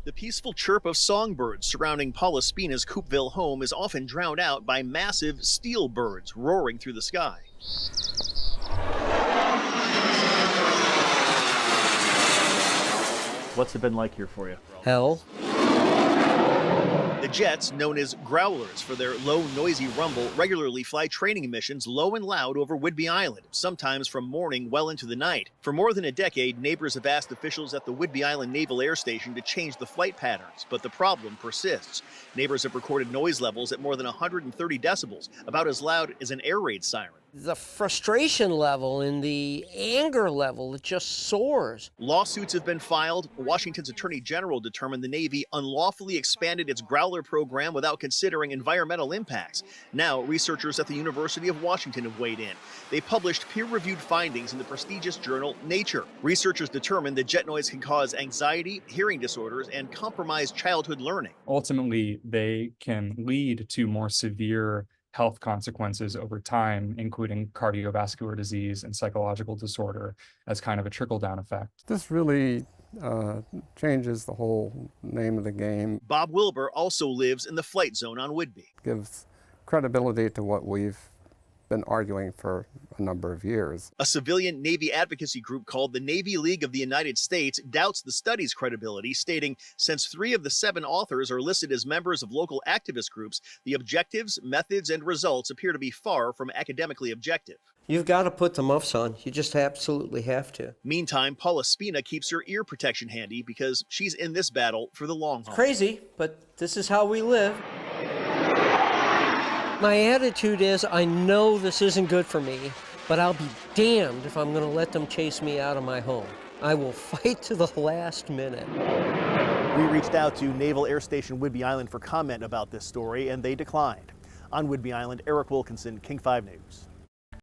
The peaceful chirp of songbirds surrounding Paula Spina's Coopville home is often drowned out by massive steel birds roaring through the sky. What's it been like here for you? Hell. The jets, known as Growlers for their low, noisy rumble, regularly fly training missions low and loud over Whidbey Island, sometimes from morning well into the night. For more than a decade, neighbors have asked officials at the Whidbey Island Naval Air Station to change the flight patterns, but the problem persists. Neighbors have recorded noise levels at more than 130 decibels, about as loud as an air raid siren. The frustration level and the anger level, it just soars. Lawsuits have been filed. Washington's Attorney General determined the Navy unlawfully expanded its Growler program without considering environmental impacts. Now, researchers at the University of Washington have weighed in. They published peer-reviewed findings in the prestigious journal Nature. Researchers determined that jet noise can cause anxiety, hearing disorders, and compromise childhood learning. Ultimately, they can lead to more severe health consequences over time, including cardiovascular disease and psychological disorder as kind of a trickle-down effect. This really changes the whole name of the game. Bob Wilbur also lives in the flight zone on Whidbey. Gives credibility to what we've been arguing for a number of years. A civilian Navy advocacy group called the Navy League of the United States doubts the study's credibility, stating, since 3 of the 7 authors are listed as members of local activist groups, the objectives, methods, and results appear to be far from academically objective. You've got to put the muffs on. You just absolutely have to. Meantime, Paula Spina keeps her ear protection handy because she's in this battle for the long haul. Crazy, but this is how we live. My attitude is, I know this isn't good for me, but I'll be damned if I'm going to let them chase me out of my home. I will fight to the last minute. We reached out to Naval Air Station Whidbey Island for comment about this story, and they declined. On Whidbey Island, Eric Wilkinson, King 5 News.